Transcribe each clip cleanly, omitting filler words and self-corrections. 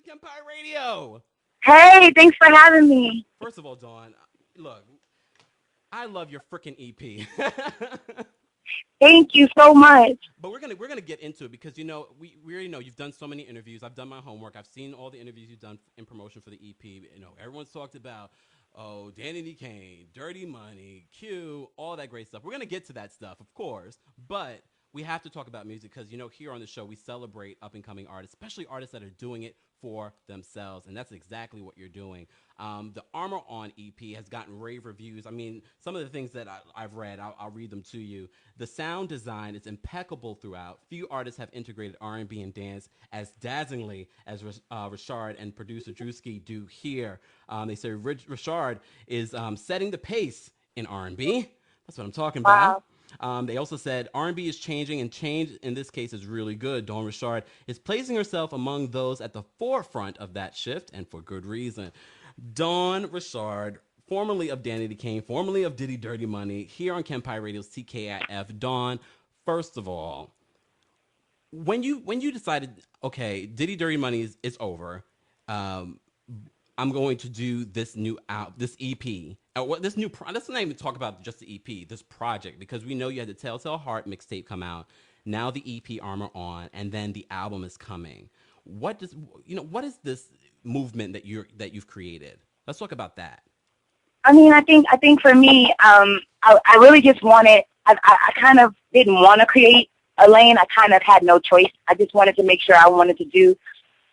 to Kempire Radio. Hey, thanks for having me. First of all, Dawn, look, I love your freaking EP. Thank you so much. But we're gonna get into it because we already know you've done so many interviews. I've done my homework. I've seen all the interviews you've done in promotion for the EP. Everyone's talked about Danity Kane, Dirty Money, Q, all that great stuff. We're gonna get to that stuff, of course, but we have to talk about music because here on the show we celebrate up and coming artists, especially artists that are doing it for themselves, and that's exactly what you're doing. The Armor On EP has gotten rave reviews. I mean, some of the things that I've read, I'll read them to you. The sound design is impeccable throughout. Few artists have integrated R&B and dance as dazzlingly as Richard and producer Drewski do here. They say Richard is setting the pace in R&B. That's what I'm talking about. They also said R&B is changing, and change in this case is really good. Dawn Richard is placing herself among those at the forefront of that shift, and for good reason. Dawn Richard, formerly of Danity Kane, formerly of Diddy Dirty Money, here on Kempire Radio's TKIF. Dawn, first of all, when you decided, okay, Diddy Dirty Money is over, I'm going to do this this EP. Let's not even talk about just the EP, this project, because we know you had the Telltale Heart mixtape come out. Now the EP Armor On, and then the album is coming. What is this movement that you've created? Let's talk about that. I mean, I think for me, I really just wanted. I kind of didn't want to create a lane. I kind of had no choice. I just wanted to make sure I wanted to do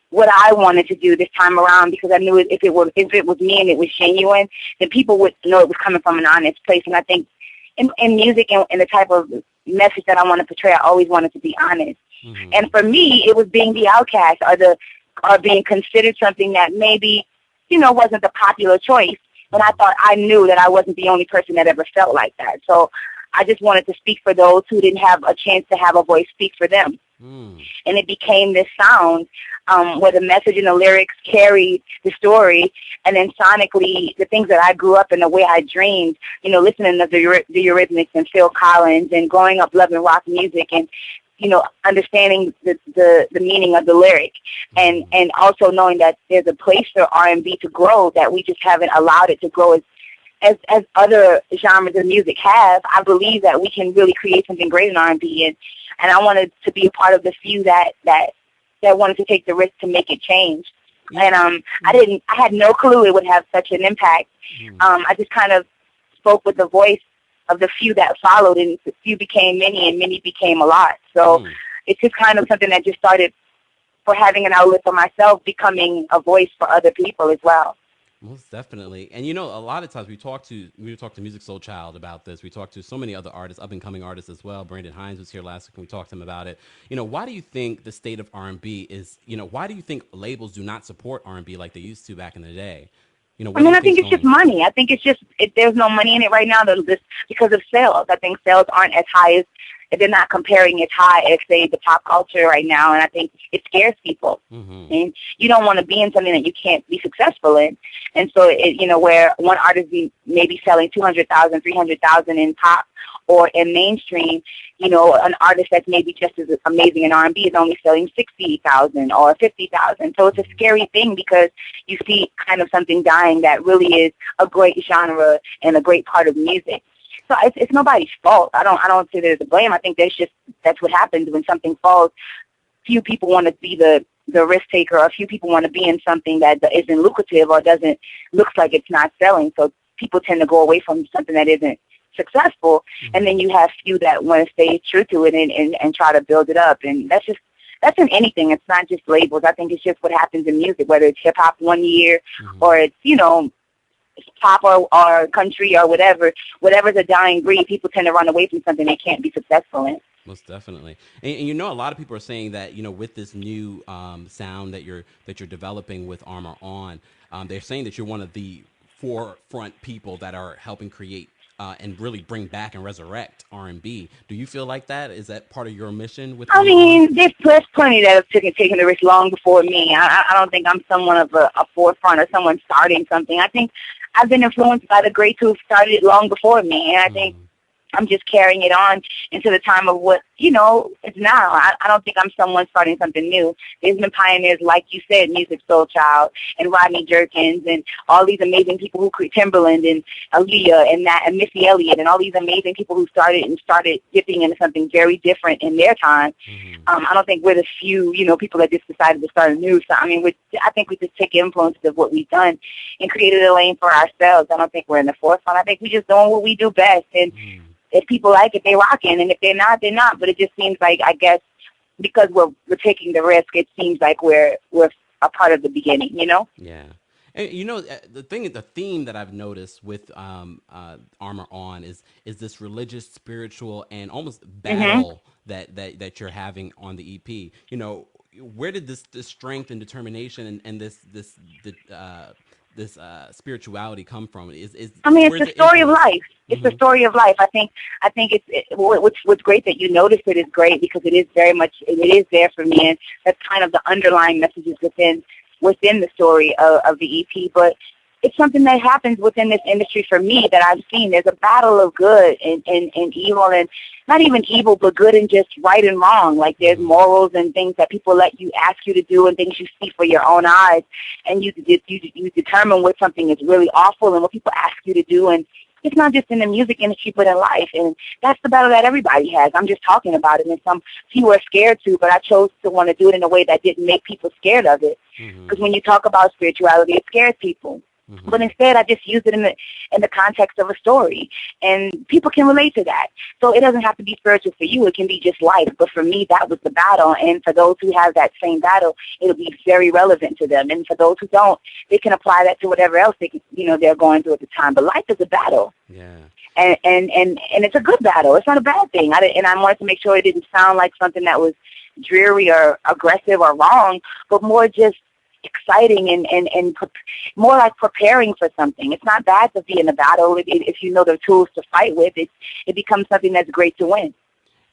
what I wanted to do this time around, because I knew if it was me and it was genuine, then people would know it was coming from an honest place. And I think in music and the type of message that I want to portray, I always wanted to be honest. Mm-hmm. And for me, it was being the outcast or being considered something that maybe, wasn't the popular choice. But I knew that I wasn't the only person that ever felt like that. So I just wanted to speak for those who didn't have a chance to have a voice speak for them. And it became this sound where the message and the lyrics carried the story, and then sonically the things that I grew up in, the way I dreamed, listening to the Eurythmics and Phil Collins, and growing up loving rock music, and understanding the meaning of the lyric, and also knowing that there's a place for R&B to grow, that we just haven't allowed it to grow as other genres of music have. I believe that we can really create something great in R&B, and I wanted to be a part of the few that wanted to take the risk to make it change. And I had no clue it would have such an impact. I just kind of spoke with the voice of the few that followed, and the few became many, and many became a lot. So it's just kind of something that just started for having an outlet for myself, becoming a voice for other people as well. Most definitely. And a lot of times we talk to Music Soul Child about this. We talk to so many other artists, up and coming artists as well. Brandon Hines was here last week and we talked to him about it. Why do you think the state of R&B is, why do you think labels do not support R&B like they used to back in the day? I think it's just money. I think it's just, there's no money in it right now because of sales. I think sales aren't as high as, they're not comparing as high as, say, the pop culture right now, and I think it scares people. Mm-hmm. And you don't want to be in something that you can't be successful in. And so, where one artist may be selling 200,000, 300,000 in pop or in mainstream, an artist that's maybe just as amazing in R&B is only selling 60,000 or 50,000. So it's a scary thing, because you see kind of something dying that really is a great genre and a great part of music. So it's nobody's fault. I don't say there's a blame. I think that's what happens when something falls. Few people want to be the risk taker, or a few people want to be in something that isn't lucrative or looks like it's not selling. So people tend to go away from something that isn't successful, and then you have few that want to stay true to it and try to build it up. And that's in anything. It's not just labels. I think it's just what happens in music, whether it's hip hop one year or it's pop or country or whatever's a dying breed. People tend to run away from something they can't be successful in. Most definitely. And a lot of people are saying that, with this new sound that you're developing with Armor On, they're saying that you're one of the forefront people that are helping create and really bring back and resurrect R&B. Do you feel like that? Is that part of your mission with Armor On? There's plenty that have taken the risk long before me. I don't think I'm someone of a forefront or someone starting something. I think I've been influenced by the greats who started it long before me, and I think I'm just carrying it on into the time of what it's now. I don't think I'm someone starting something new. There's been pioneers, like you said, Music Soul Child and Rodney Jerkins and all these amazing people who create Timberland and Aaliyah and Missy Elliott and all these amazing people who started dipping into something very different in their time. Mm-hmm. I don't think we're the few, people that just decided to start anew. So, I think we just take influences of what we've done and created a lane for ourselves. I don't think we're in the forefront. I think we just doing what we do best. And if people like it, they rocking, and if they're not, they're not. But it just seems like, I guess, because we're taking the risk, it seems like we're a part of the beginning, Yeah. And the theme that I've noticed with Armor On is this religious, spiritual, and almost battle that you're having on the EP. Where did this strength and determination and this spirituality come from? It's the story of life. It's the story of life. I think what's great that you noticed it is great, because it is very much, it is there for me, and that's kind of the underlying messages within the story of the EP. But it's something that happens within this industry for me that I've seen. There's a battle of good and evil, and not even evil, but good and just right and wrong. Like, there's morals and things that people ask you to do and things you see for your own eyes, and you determine what something is really awful and what people ask you to do. And it's not just in the music industry, but in life. And that's the battle that everybody has. I'm just talking about it, and some people are scared to, but I chose to want to do it in a way that didn't make people scared of it. Because when you talk about spirituality, it scares people. But instead, I just use it in the context of a story, and people can relate to that. So it doesn't have to be spiritual for you; it can be just life. But for me, that was the battle, and for those who have that same battle, it'll be very relevant to them. And for those who don't, they can apply that to whatever else they're going through at the time. But life is a battle. Yeah. And it's a good battle. It's not a bad thing. And I wanted to make sure it didn't sound like something that was dreary or aggressive or wrong, but more just exciting and more like preparing for something. It's not bad to be in a battle if you know the tools to fight with. It becomes something that's great to win.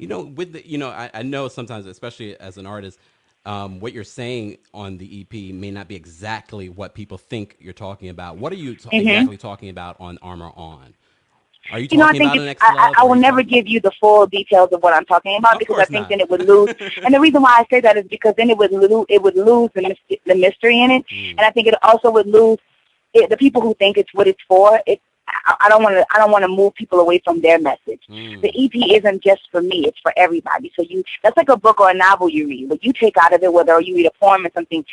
I know sometimes, especially as an artist, what you're saying on the EP may not be exactly what people think you're talking about. What are you exactly talking about on Armor On? Are you talking about an ex-love? I will never give you the full details of what I'm talking about, because I think then it would lose. And the reason why I say that is because then it would lose the mystery in it, and I think it also would lose the people who think it's what it's for. I don't want to move people away from their message. The EP isn't just for me; it's for everybody. So that's like a book or a novel you read. What you take out of it, whether you read a poem or something,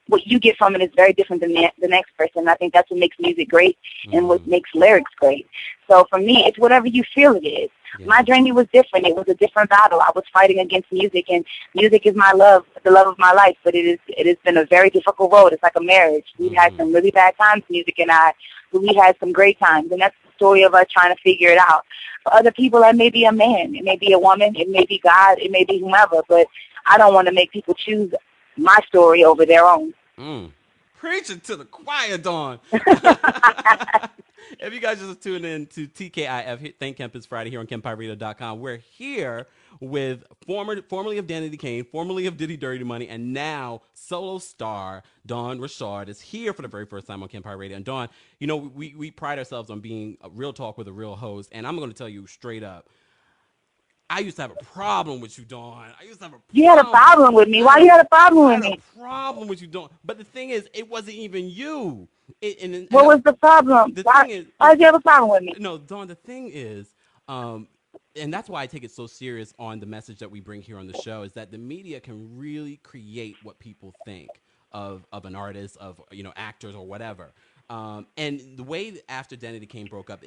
what you get from it is very different than the next person. I think that's what makes music great and what makes lyrics great. So for me, it's whatever you feel it is. Yeah. My journey was different. It was a different battle. I was fighting against music, and music is my love, the love of my life. But it has been a very difficult road. It's like a marriage. We've had some really bad times, music and I, but we had some great times, and that's the story of us trying to figure it out. For other people, that may be a man, it may be a woman, it may be God, it may be whomever, but I don't want to make people choose my story over their own. Preaching to the choir, Dawn. If you guys just tuned in to TKIF, Thank Kemp is Friday here on KempireRadio.com. We're here with formerly of Danity Kane, formerly of Diddy Dirty Money, and now solo star Dawn Richard is here for the very first time on Kempire Radio. And Dawn, we pride ourselves on being a real talk with a real host, and I'm going to tell you straight up, I used to have a problem with you, Dawn. You had a problem with me. Why you had a problem with me? I had a problem with you, Dawn. But the thing is, it wasn't even you. What was the problem? Why did you have a problem with me? No, Dawn, the thing is, and that's why I take it so serious on the message that we bring here on the show, is that the media can really create what people think of an artist, of actors or whatever. And the way after Danity Kane broke up,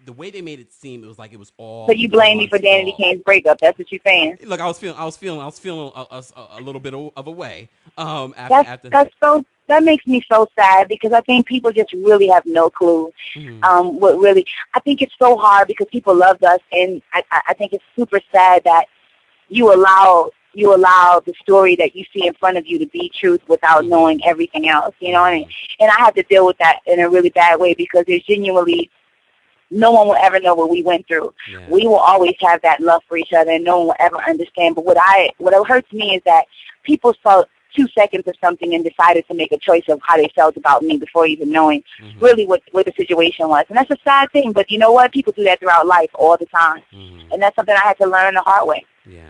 the way they made it seem, it was like it was all. So you blame me for Danity Kane's breakup? That's what you're saying? Look, I was feeling a little bit of a way. That makes me so sad, because I think people just really have no clue. What really? I think it's so hard because people loved us, and I think it's super sad that you allow the story that you see in front of you to be truth without knowing everything else. You know what I mean? And I had to deal with that in a really bad way, because there's genuinely. No one will ever know what we went through. Yeah. We will always have that love for each other, and no one will ever understand. But what hurts me is that people 2 seconds of something and decided to make a choice of how they felt about me before even knowing really what the situation was. And that's a sad thing, but you know what? People do that throughout life all the time. And that's something I had to learn the hard way. Yeah.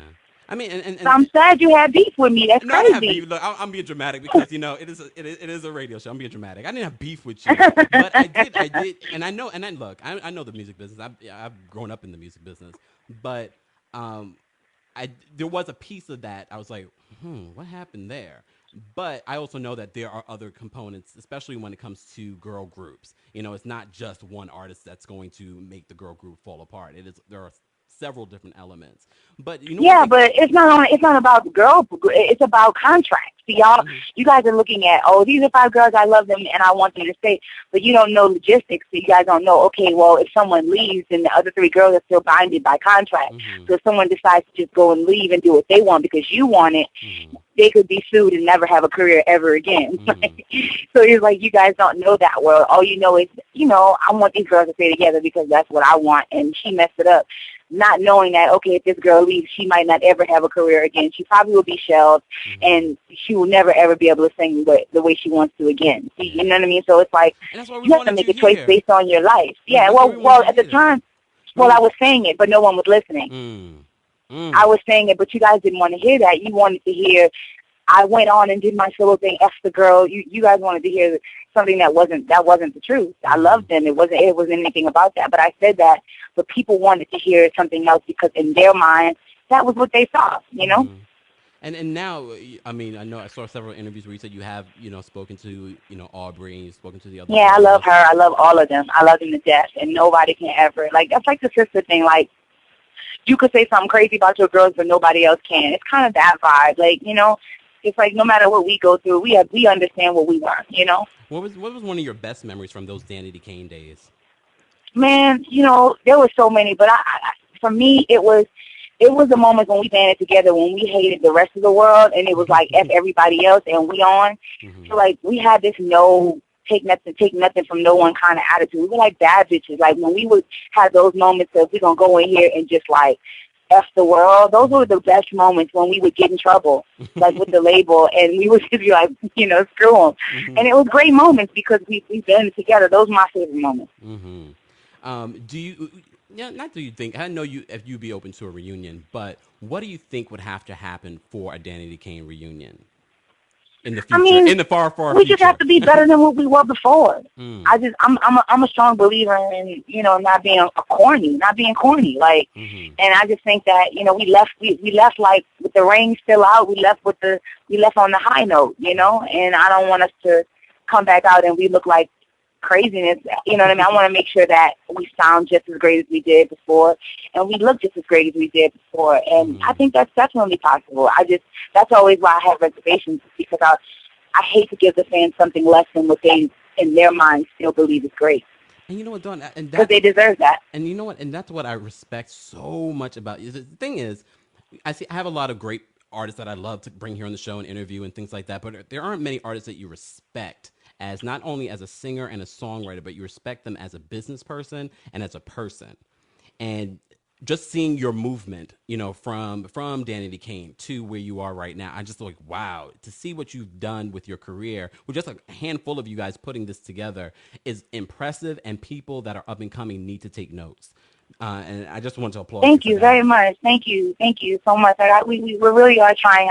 I mean, and so I'm sad you had beef with me. That's no, crazy. I didn't have beef. Look, I'm being dramatic because, you know, it is a radio show. I'm being dramatic. I didn't have beef with you, but I did, and I know, look, I know the music business. I've grown up in the music business, but there was a piece of that. I was like, what happened there? But I also know that there are other components, especially when it comes to girl groups. You know, it's not just one artist that's going to make the girl group fall apart. There are several different elements. But you know, yeah, but it's not about girl. It's about contracts. See, y'all, you guys are looking at, these are 5 girls, I love them and I want them to stay. But you don't know logistics, so you guys don't know. Okay, well, if someone leaves, then the other 3 girls are still binded by contract. So if someone decides to just go and leave and do what they want because you want it, they could be sued and never have a career ever again. So it's like you guys don't know that world. All you know is, you know, I want these girls to stay together because that's what I want, and she messed it up. Not knowing that, okay, if this girl leaves, she might not ever have a career again. She probably will be shelved, and she will never, ever be able to sing the way she wants to again. You know what I mean? So it's like you have to make a choice based on your life. Yeah, well, at the time, I was saying it, but no one was listening. I was saying it, but you guys didn't want to hear that. You wanted to hear, I went on and did my solo thing, F the girl. You guys wanted to hear something that wasn't the truth. I loved them. It wasn't anything about that. But I said that, but people wanted to hear something else because in their mind, that was what they saw, you know? And now, I mean, I know I saw several interviews where you said you have, you know, spoken to, you know, Aubrey, and you've spoken to the other. Yeah, I love her. I love all of them. I love them to death, and nobody can ever, like, that's like the sister thing, like, you could say something crazy about your girls, but nobody else can. It's kind of that vibe, like, you know, it's like no matter what we go through, we understand what we learn, you know? What was one of your best memories from those Danity Kane days? Man, you know, there were so many, but for me, it was the moment when we banded together, when we hated the rest of the world, and it was like F everybody else, and we on. So, like, we had this take nothing from no one kind of attitude. We were like bad bitches. Like, when we would have those moments of, we're going to go in here and just, like, F the world, those were the best moments when we would get in trouble, like with the label, and we would just be like, you know, screw them. And it was great moments because we banded together. Those were my favorite moments. Do you think, I know if you'd be open to a reunion, but what do you think would have to happen for a Danity Kane reunion in the future? I mean, in the far future. We just have to be better than what we were before. I'm a strong believer in, you know, not being corny, like, and I just think that, you know, we left like with the ring still out. We left on the high note, you know, and I don't want us to come back out and we look like craziness, you know what I mean? I want to make sure that we sound just as great as we did before, and we look just as great as we did before, and I think that's definitely possible. That's always why I have reservations, because I hate to give the fans something less than what they, in their minds, still believe is great. And you know what, Dawn? Because they deserve that. And you know what? And that's what I respect so much about you. The thing is, I have a lot of great artists that I love to bring here on the show and interview and things like that, but there aren't many artists that you respect as not only as a singer and a songwriter, but you respect them as a business person and as a person. And just seeing your movement, you know, from Danity Kane to where you are right now, I just like, wow, to see what you've done with your career, with just a handful of you guys putting this together, is impressive, and people that are up and coming need to take notes. And I just want to applaud you. Thank you very much. Thank you so much. We really are trying.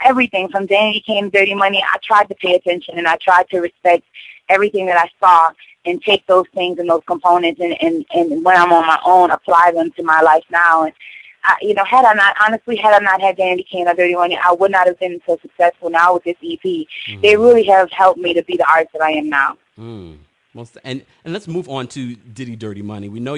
Everything from Danity Kane to Dirty Money, I tried to pay attention, and I tried to respect everything that I saw and take those things and those components and when I'm on my own, apply them to my life now. And, you know, had I not had Danity Kane or Dirty Money, I would not have been so successful now with this EP. They really have helped me to be the artist that I am now. Well, and let's move on to Diddy Dirty Money. We know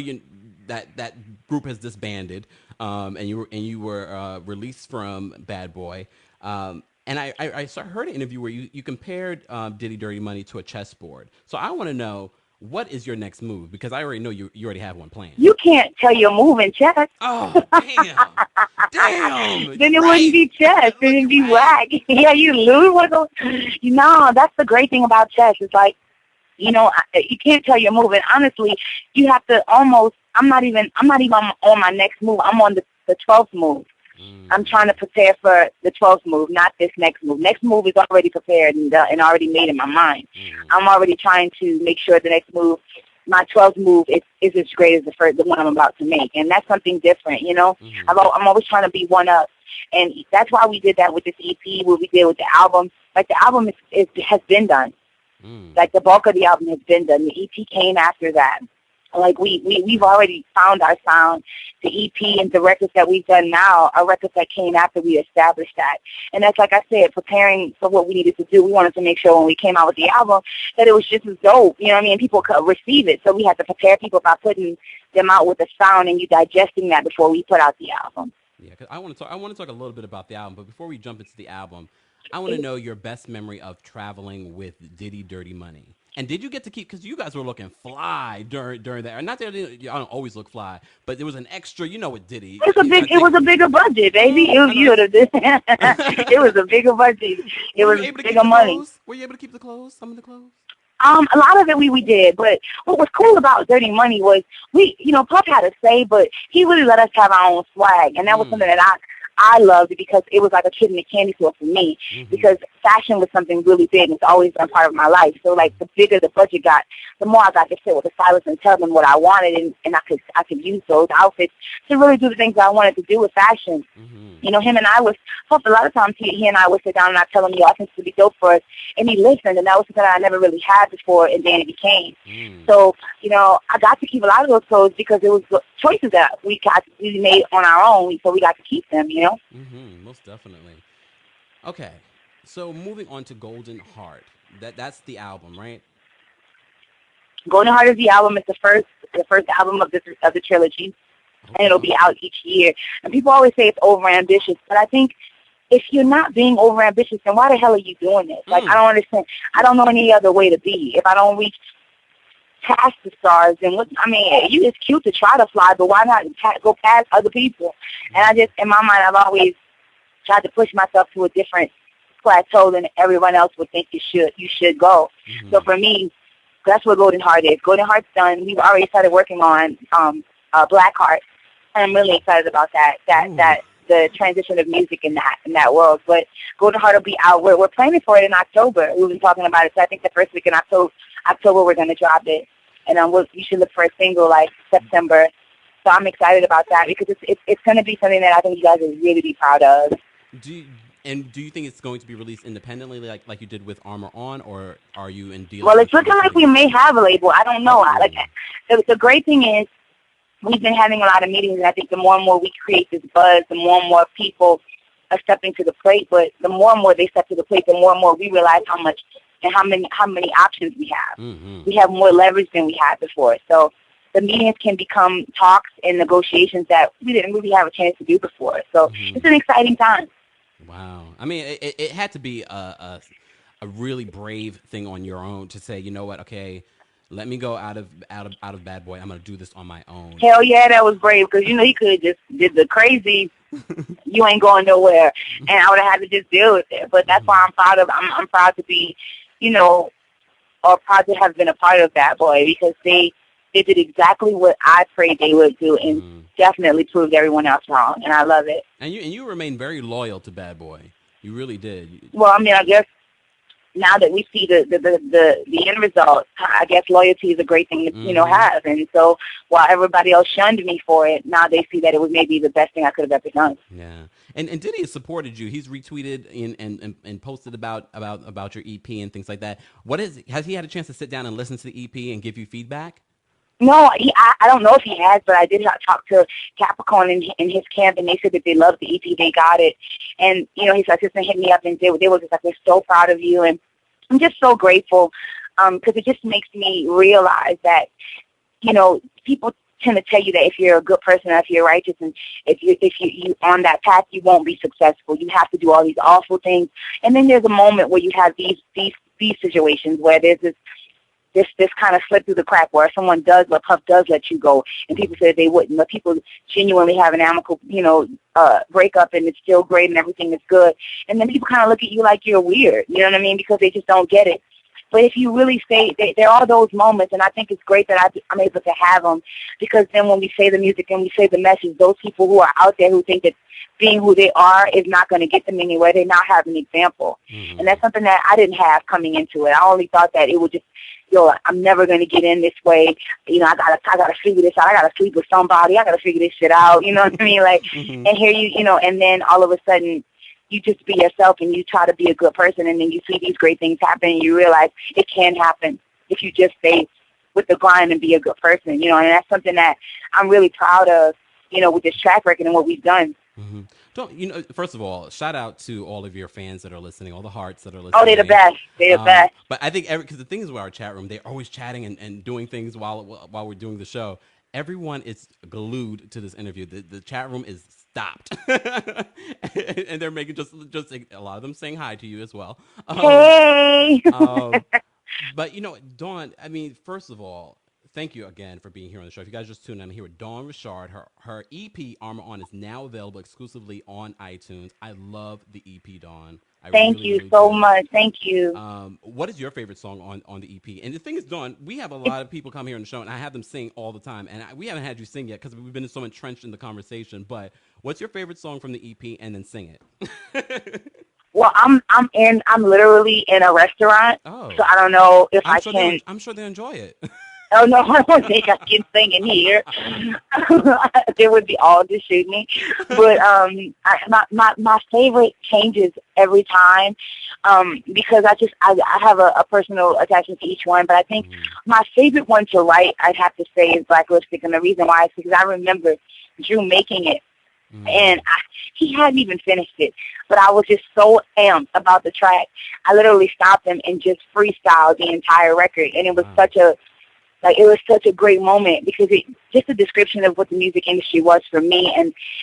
that group has disbanded, and you were released from Bad Boy. And I heard an interview where you compared Diddy Dirty Money to a chessboard. So I want to know, what is your next move? Because I already know you already have one planned. You can't tell your move in chess. Oh, damn. Damn. Then it wouldn't be chess. Then it'd be whack. Yeah, you lose. No, that's the great thing about chess. It's like, you know, you can't tell your move. And honestly, you have to almost, I'm not even on my next move. I'm on the 12th move. I'm trying to prepare for the 12th move, not this next move. Next move is already prepared and already made in my mind. I'm already trying to make sure the next move, my 12th move, is as great as the one I'm about to make. And that's something different, you know. I'm always trying to be one up. And that's why we did that with this EP, what we did with the album. Like, the album has been done. Like, the bulk of the album has been done. The EP came after that. Like, we've already found our sound. The EP and the records that we've done now are records that came after we established that. And that's, like I said, preparing for what we needed to do. We wanted to make sure when we came out with the album that it was just as dope, you know what I mean? People could receive it. So we had to prepare people by putting them out with the sound and you digesting that before we put out the album. Yeah, because I want to talk a little bit about the album, but before we jump into the album, I want to know your best memory of traveling with Diddy Dirty Money. And did you get to keep, because you guys were looking fly during that, not that I don't always look fly, but there was an extra, you know, with Diddy. It was a bigger budget, baby. It was a bigger budget. It was bigger money. Were you able to keep the clothes, some of the clothes? A lot of it we did, but what was cool about Dirty Money was Puff had a say, but he really let us have our own swag, and that was something that I loved because it was like a kid in a candy store for me, because fashion was something really big. It's always been part of my life. So, like, the bigger the budget got, the more I got to sit with the stylist and tell them what I wanted, and I could use those outfits to really do the things that I wanted to do with fashion. You know, him and I was, Puff, a lot of times he and I would sit down and I'd tell him, I think this would be dope for us, and he listened, and that was something I never really had before in Danity Kane. So, I got to keep a lot of those clothes because it was choices that we made on our own, so we got to keep them, you know? Most definitely. Okay, so moving on to Golden Heart. That's the album, right? Golden Heart is the album. It's the first album of the trilogy, and it'll be out each year. And people always say it's overambitious, but I think if you're not being overambitious, then why the hell are you doing this? Like, I don't understand. I don't know any other way to be. If I don't reach past the stars, then it's cute to try to fly, but why not go past other people? And in my mind, I've always tried to push myself to a different plateau than everyone else would think you should go. So for me, that's what Golden Heart is. Golden Heart's done. We've already started working on Black Heart, and I'm really excited about that the transition of music in that world. But Golden Heart will be out. We're planning for it in October. We've been talking about it. So I think the first week in October we're going to drop it, and you should look for a single like September. So I'm excited about that because it's going to be something that I think you guys will really be proud of. Do you think it's going to be released independently like you did with Armor On, or are you in deal? Well, it's looking like we may have a label. I don't know. The great thing is we've been having a lot of meetings, and I think the more and more we create this buzz, the more and more people are stepping to the plate. But the more and more they step to the plate, the more and more we realize how much and how many options we have. We have more leverage than we had before. So the meetings can become talks and negotiations that we didn't really have a chance to do before. So it's an exciting time. Wow. I mean, it had to be a really brave thing on your own to say, you know what, okay, let me go out of Bad Boy. I'm going to do this on my own. Hell yeah, that was brave because, he could have just did the crazy, you ain't going nowhere, and I would have had to just deal with it. But that's why I'm proud to be, or proud to have been a part of Bad Boy because they did exactly what I prayed they would do and definitely proved everyone else wrong, and I love it. And you remain very loyal to Bad Boy. You really did. Well, I guess now that we see the end result, I guess loyalty is a great thing to have. And so while everybody else shunned me for it, now they see that it was maybe the best thing I could have ever done. Yeah. And Diddy has supported you. He's retweeted and posted about your EP and things like that. Has he had a chance to sit down and listen to the EP and give you feedback? No, I don't know if he has, but I did talk to Capricorn in his camp, and they said that they loved the EP, they got it, and his assistant hit me up and they were just like, we're so proud of you, and I'm just so grateful because it just makes me realize that people tend to tell you that if you're a good person, if you're righteous, and if you on that path, you won't be successful. You have to do all these awful things, and then there's a moment where you have these situations where there's this kind of slip through the crack where someone does, or Puff does let you go, and people say they wouldn't, but people genuinely have an amicable, breakup, and it's still great and everything is good, and then people kind of look at you like you're weird, you know what I mean, because they just don't get it. But if you really say, there are those moments, and I think it's great that I'm able to have them, because then when we say the music and we say the message, those people who are out there who think that being who they are is not going to get them anywhere, they now have an example. Mm-hmm. And that's something that I didn't have coming into it. I only thought that it would just, I'm never going to get in this way. I gotta figure this out. I gotta sleep with somebody. I gotta figure this shit out. You know what I mean? Like, mm-hmm. And here and then all of a sudden you just be yourself and you try to be a good person, and then you see these great things happen, and you realize it can happen if you just stay with the grind and be a good person. And that's something that I'm really proud of, with this track record and what we've done. Mm-hmm. First of all, shout out to all of your fans that are listening, all the hearts that are listening. Oh, they're the best. They're the best. But I think because the thing is with our chat room, they're always chatting and doing things while we're doing the show. Everyone is glued to this interview. The chat room is stopped, and they're making just a lot of them saying hi to you as well. Hey. But Dawn. I mean, first of all, thank you again for being here on the show. If you guys just tuned in, I'm here with Dawn Richard. Her EP, Armor On, is now available exclusively on iTunes. I love the EP, Dawn. Thank you so much. Thank you. What is your favorite song on the EP? And the thing is, Dawn, we have a lot of people come here on the show, and I have them sing all the time. And we haven't had you sing yet because we've been so entrenched in the conversation. But what's your favorite song from the EP? And then sing it. Well, I'm literally in a restaurant, so I don't know if I can. I'm sure they enjoy it. Oh, no, I don't think I can sing in here. They would be all to shoot me. But my favorite changes every time because I have a personal attachment to each one. But I think my favorite one to write, I'd have to say, is Black Lipstick. And the reason why is because I remember Drew making it. And he hadn't even finished it, but I was just so amped about the track. I literally stopped him and just freestyled the entire record. And it was such a great moment because just a description of what the music industry was for me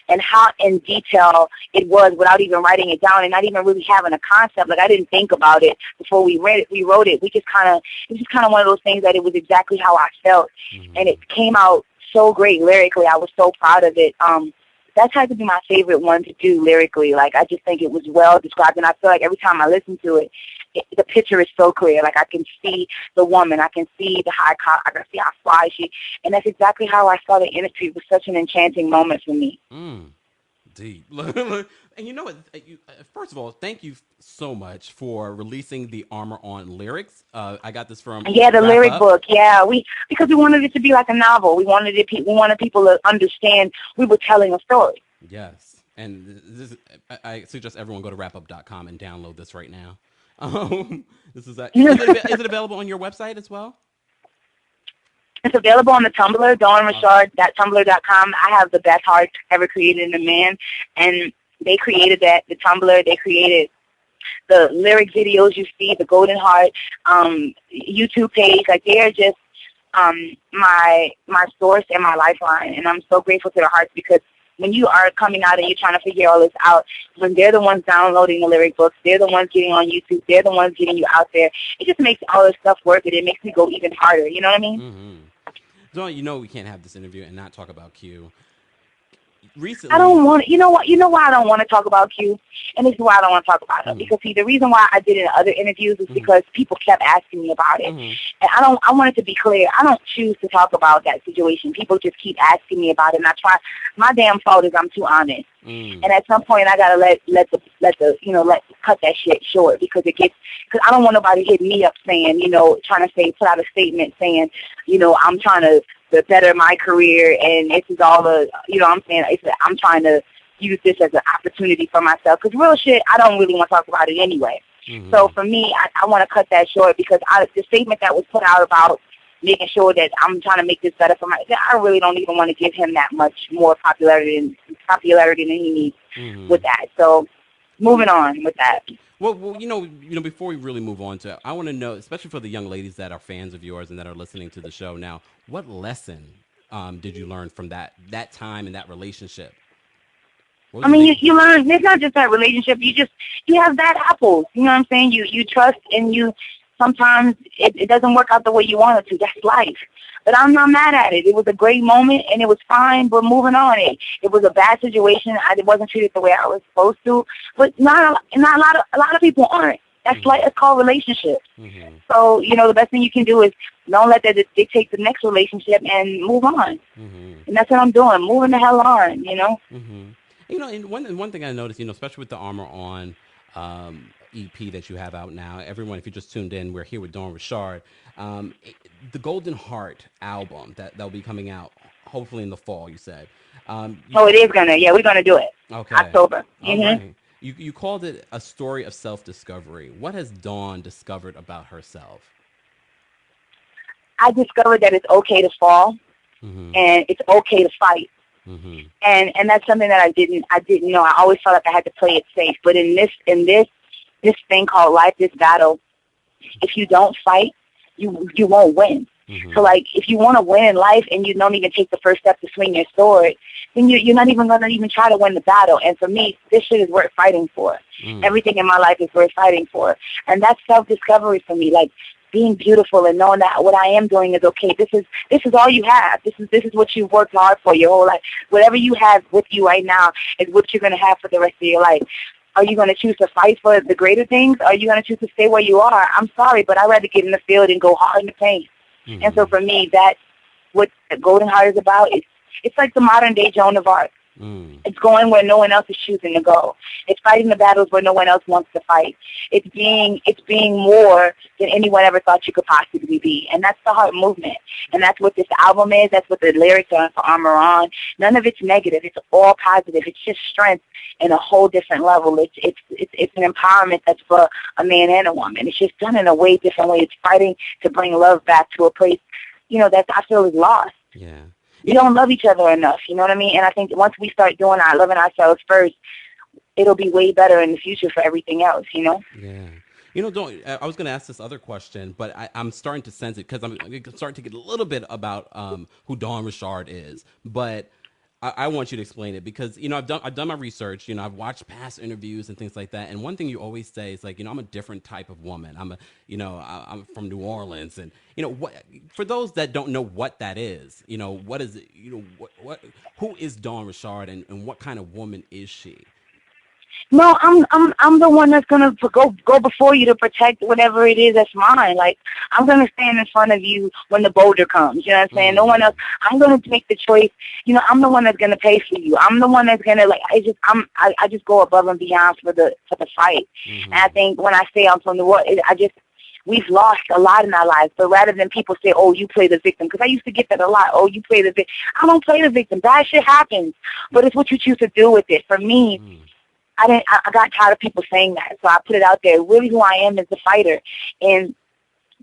and how in detail it was without even writing it down and not even really having a concept. Like I didn't think about it before we wrote it. It was just kind of one of those things that it was exactly how I felt. Mm-hmm. And it came out so great lyrically. I was so proud of it. That had to be my favorite one to do lyrically. Like, I just think it was well described, and I feel like every time I listen to it, the picture is so clear. Like, I can see the woman. I can see the high car. I can see how fly she, and that's exactly how I saw the industry. It was such an enchanting moment for me. Deep. And you know what? First of all, thank you so much for releasing the Armor On lyrics. I got this from the lyric book. Yeah, because we wanted it to be like a novel. We wanted people to understand we were telling a story. Yes, and I suggest everyone go to wrapup.com and download this right now. Is it available on your website as well? It's available on the Tumblr, dawnrichard.tumblr.com. I have the best heart ever created in a man, and they created that, the Tumblr. They created the lyric videos you see, the Golden Heart, YouTube page. Like, they are just my source and my lifeline, and I'm so grateful to the Hearts because when you are coming out and you're trying to figure all this out, when they're the ones downloading the lyric books, they're the ones getting on YouTube, they're the ones getting you out there, it just makes all this stuff worth it. It makes me go even harder. You know what I mean? Mm-hmm. Dawn, we can't have this interview and not talk about Q. Recently, I don't want to. You know why I don't want to talk about Q, and this is why I don't want to talk about it. Because the reason why I did it in other interviews is because people kept asking me about it, and I wanted to be clear. I don't choose to talk about that situation. People just keep asking me about it, and I try. My damn fault is I'm too honest, and at some point I gotta let cut that shit short because I don't want nobody hitting me up saying trying to put out a statement saying I'm trying to better my career, and this is all I'm trying to use this as an opportunity for myself. Because real shit, I don't really want to talk about it anyway. Mm-hmm. So for me, I want to cut that short because the statement that was put out about making sure that I'm trying to make this better for myself, I really don't even want to give him that much more popularity than he needs with that. So moving on with that. Well, before we really move on to, I want to know, especially for the young ladies that are fans of yours and that are listening to the show now, what lesson did you learn from that time and that relationship? I mean, you learn. It's not just that relationship. You have bad apples. You know what I'm saying? You trust, and sometimes it doesn't work out the way you want it to. That's life. But I'm not mad at it. It was a great moment, and it was fine. But moving on, it was a bad situation. I wasn't treated the way I was supposed to. But not a lot of people aren't. That's like, it's called relationships. Mm-hmm. So, the best thing you can do is don't let that dictate the next relationship and move on. Mm-hmm. And that's what I'm doing, moving the hell on, Mm-hmm. And one thing I noticed, especially with the Armor On EP that you have out now, everyone, if you just tuned in, we're here with Dawn Richard. The Golden Heart album that'll be coming out hopefully in the fall, you said. It is gonna. Yeah, we're gonna do it. Okay. October. All Mm-hmm. right. You called it a story of self-discovery. What has Dawn discovered about herself? I discovered that it's okay to fall, Mm-hmm. and it's okay to fight. Mm-hmm. And that's something that I didn't know. I always felt like I had to play it safe. But in this thing called life, this battle, if you don't fight, you won't win. Mm-hmm. So, like, if you want to win in life and you don't even take the first step to swing your sword, then you're not even going to even try to win the battle. And for me, this shit is worth fighting for. Mm. Everything in my life is worth fighting for. And that's self-discovery for me, like being beautiful and knowing that what I am doing is okay. This is all you have. This is what you've worked hard for your whole life. Whatever you have with you right now is what you're going to have for the rest of your life. Are you going to choose to fight for the greater things? Or are you going to choose to stay where you are? I'm sorry, but I'd rather get in the field and go hard in the paint. Mm-hmm. And so for me, that's what the Golden Heart is about. It's like the modern day Joan of Arc. Mm. It's going where no one else is choosing to go. It's fighting the battles where no one else wants to fight. It's being more than anyone ever thought you could possibly be. And that's the heart movement. And that's what this album is. That's what the lyrics are for Armor On. None of it's negative. It's all positive. It's just strength in a whole different level. It's an empowerment that's for a man and a woman. It's just done in a way different way. It's fighting to bring love back to a place, that I feel is lost. Yeah. We don't love each other enough, you know what I mean? And I think once we start doing our loving ourselves first, it'll be way better in the future for everything else, Yeah. I was going to ask this other question, but I'm starting to sense it because I'm starting to get a little bit about who Dawn Richard is. But I want you to explain it because, I've done my research. I've watched past interviews and things like that. And one thing you always say is like, I'm a different type of woman. I'm from New Orleans. And, for those that don't know what that is, what is it? Who is Dawn Richard and what kind of woman is she? No, I'm the one that's gonna go before you to protect whatever it is that's mine. Like, I'm gonna stand in front of you when the boulder comes. You know what I'm saying? No one else. I'm gonna make the choice. I'm the one that's gonna pay for you. I'm the one that's gonna I just go above and beyond for the fight. Mm-hmm. And I think when I say I'm from the world, we've lost a lot in our lives. But rather than people say, "Oh, you play the victim," because I used to get that a lot. "Oh, you play the victim." I don't play the victim. Bad shit happens, but it's what you choose to do with it. For me. I got tired of people saying that, so I put it out there. Really, who I am is the fighter, and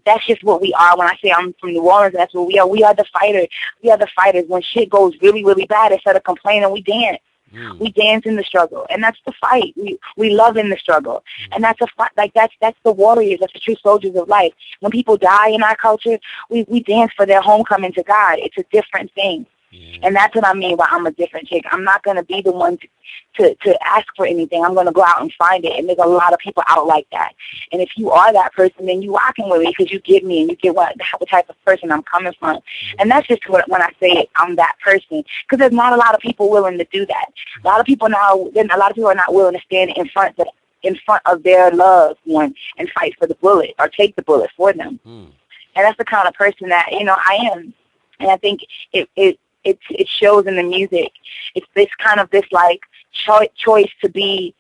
that's just what we are. When I say I'm from New Orleans, that's what we are. We are the fighter. We are the fighters. When shit goes really, really bad, instead of complaining, we dance. We dance in the struggle, and that's the fight. We love in the struggle, and that's a fight. Like that's the warriors. That's the true soldiers of life. When people die in our culture, we dance for their homecoming to God. It's a different thing. And that's what I mean by I'm a different chick. I'm not going to be the one to ask for anything. I'm going to go out and find it. And there's a lot of people out like that. And if you are that person, then you rocking with me because you get me and you get what type of person I'm coming from. And that's just when I say I'm that person, because there's not a lot of people willing to do that. A lot of people are not willing to stand in front of their loved one and fight for the bullet or take the bullet for them. And that's the kind of person that I am. And I think it shows in the music. It's this kind of like choice to be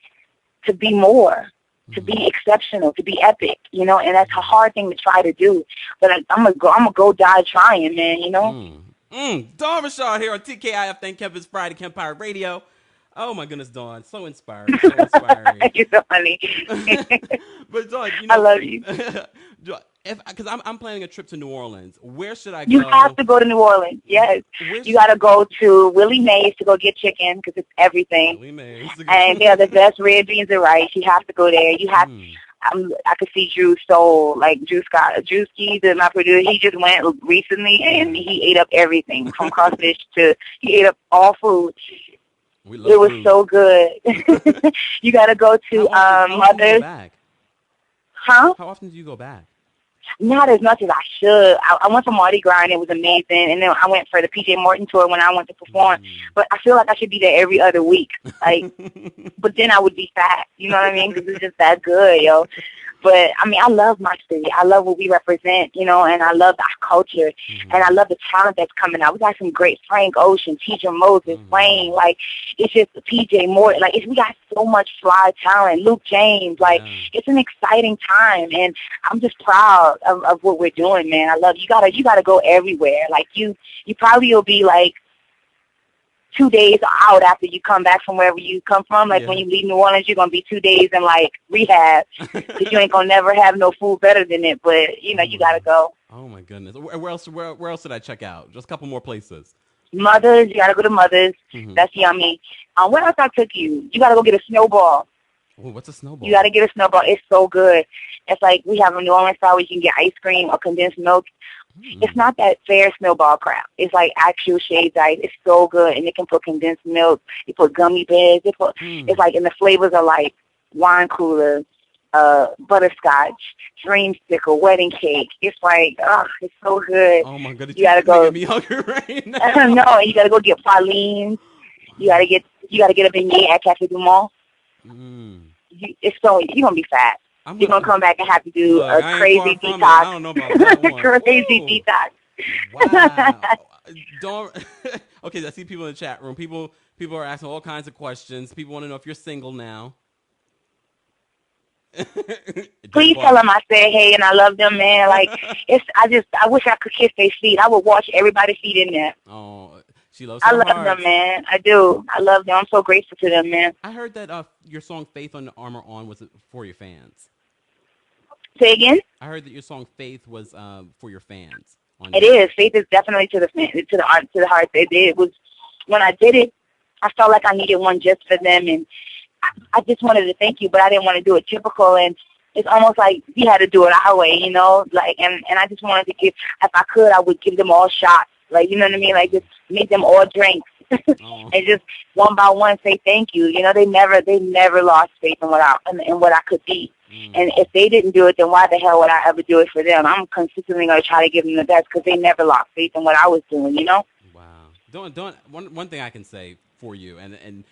more, to be exceptional, to be epic, and that's a hard thing to try to do. But I'm gonna go die trying, man. Dawn Richard here on TKIF. Thank Kemp. It's Friday, Kempire Radio. Oh my goodness, Dawn, so inspiring, so inspiring. You're so funny. But Dawn, I love you. Because I'm planning a trip to New Orleans. Where should I go? You have to go to New Orleans. Yes, you got to go to Willie Mays to go get chicken because it's everything. Willie Mays. And they are the best red beans and rice. You have to go there. You have. I could see Drew Soul, like Drew Ski, my producer. He just went recently and he ate up everything from crawfish he ate up all food. It was so good. You got to go to Mother's. Huh? How often do you go back? Not as much as I should. I went for Mardi Gras and it was amazing, and then I went for the PJ Morton tour when I went to perform. But I feel like I should be there every other week, but then I would be fat. You know what I mean? Because it's just that good, yo. But, I mean, I love my city. I love what we represent, you know, and I love our culture. And I love the talent that's coming out. We got some great Frank Ocean, Teacher Moses, Wayne. Like, it's just PJ Morton. Like, we got so much fly talent. Luke James. Like, it's an exciting time. And I'm just proud of what we're doing, man. I love you. You gotta go everywhere. Like, you probably will be, like, 2 days out after you come back from wherever you come from. Like, when you leave New Orleans, you're going to be 2 days in, like, rehab because you ain't going to never have no food better than it. But, you know, you got to go. Oh, my goodness. Where else did I check out? Just a couple more places. Mother's. You got to go to Mother's. That's yummy. Where else I took you? You got to go get a snowball. Oh, what's a snowball? You got to get a snowball. It's so good. It's like we have a New Orleans style where you can get ice cream or condensed milk. It's not that fair snowball crap. It's like actual shaved ice. It's so good, and they can put condensed milk. They put gummy bears. It's like, and the flavors are like wine cooler, butterscotch, dreamsicle, wedding cake. It's like, it's so good. Oh my goodness! You gotta go. Making me hungry right now. No, you gotta go get pralines. You gotta get a beignet at Cafe Du Monde. You're gonna be fat. You're going to come back and have to do a crazy detox. I don't know about that one. Crazy detox. Wow. Okay, I see people in the chat room. People are asking all kinds of questions. People want to know if you're single now. Please tell them I said hey and I love them, man. Like, I wish I could kiss their feet. I would wash everybody's feet in there. Oh, she loves I love them, man. I do. I love them. I'm so grateful to them, man. I heard that your song Faith on the Armor On was for your fans. Say again? I heard that your song Faith was for your fans. It is. Faith is definitely to the heart. It was, when I did it, I felt like I needed one just for them, and I just wanted to thank you, but I didn't want to do it typical, and it's almost like we had to do it our way, you know, like, and I just wanted to give, if I could, I would give them all shots, like, you know what I mean, like, just make them all drinks, and just one by one say thank you, you know, they never lost faith in what I could be. And if they didn't do it, then why the hell would I ever do it for them? I'm consistently going to try to give them the best because they never lost faith in what I was doing, you know? Wow. One thing I can say for you, and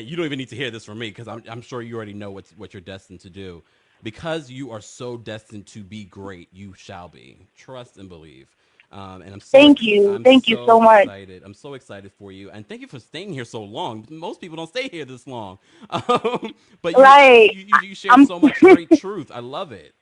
you don't even need to hear this from me because I'm sure you already know what you're destined to do. Because you are so destined to be great, you shall be. Trust and believe. And I'm so thank you so much. Excited. I'm so excited for you, and thank you for staying here so long. Most people don't stay here this long, but you share so much great truth. I love it.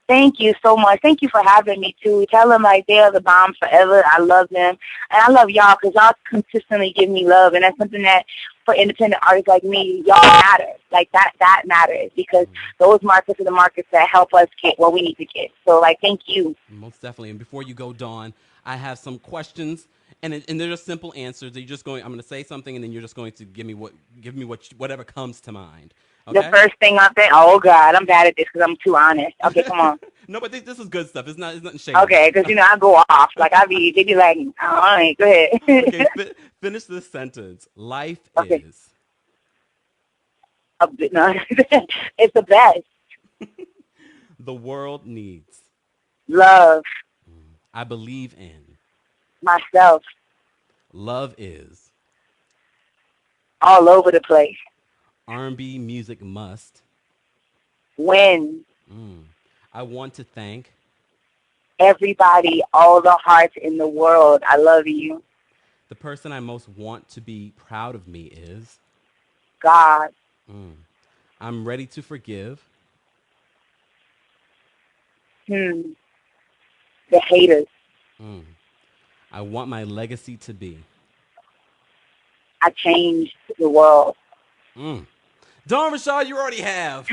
Thank you so much. Thank you for having me, too. Tell them, like, they are the bomb forever. I love them. And I love y'all because y'all consistently give me love. And that's something that, for independent artists like me, y'all matter. Like, that matters because those markets are the markets that help us get what we need to get. So, like, thank you. Most definitely. And before you go, Dawn, I have some questions. And they're just simple answers. I'm going to say something, and then you're just going to give me whatever comes to mind. Okay? The first thing I think, oh God, I'm bad at this because I'm too honest. Okay, come on. No, but this is good stuff. It's nothing shady. Okay, because I go off. Like they be like, all right, go ahead. Okay, finish this sentence. Life is. No, it's the best. The world needs love. I believe in myself. Love is all over the place. R&B music must win. I want to thank everybody, all the hearts in the world. I love you. The person I most want to be proud of me is God. I'm ready to forgive the haters. I want my legacy to be I changed the world. Dawn Rashad, you already have.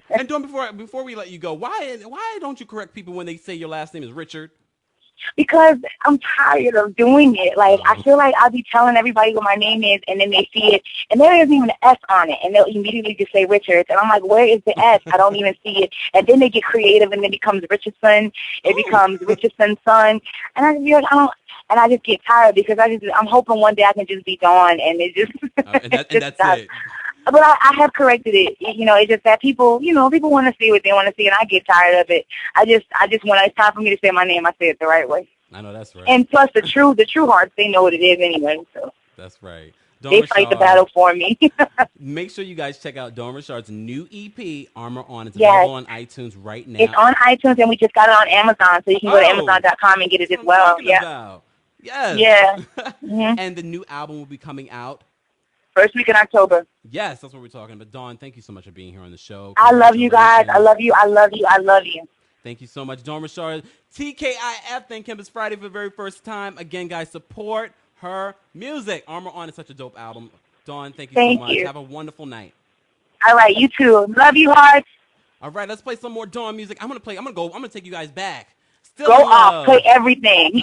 And Dawn, before we let you go, why don't you correct people when they say your last name is Richard? Because I'm tired of doing it. Like, I feel like I'll be telling everybody what my name is, and then they see it, and there isn't even an S on it, and they'll immediately just say Richard. And I'm like, where is the S? I don't even see it. And then they get creative, and it becomes Richardson. It becomes Richardson's son. And I just be like, I just get tired because I'm hoping one day I can just be Dawn, and it just that's it. But I have corrected it. It's just that people want to see what they want to see, and I get tired of it. I just when it's time for me to say my name, I say it the right way. I know that's right. And plus, the true hearts, they know what it is anyway. So that's right. They fight the battle for me. Make sure you guys check out Dawn Richard's new EP, Armor On. It's Yes. available on iTunes right now. It's on iTunes, and we just got it on Amazon, so you can go to Amazon.com and get it as well. Yeah. Yes. Yeah. Mm-hmm. And the new album will be coming out first week in October. Yes, that's what we're talking about. Dawn, thank you so much for being here on the show. I love you guys. I love you. I love you. I love you. Thank you so much, Dawn Richard. TKIF, thank Kemp. It's Friday for the very first time. Again, guys, support her music. Armor On is such a dope album. Dawn, thank you so much. Have a wonderful night. All right, you too. Love you, hearts. All right, let's play some more Dawn music. I'm gonna take you guys back. Still go off. Play everything.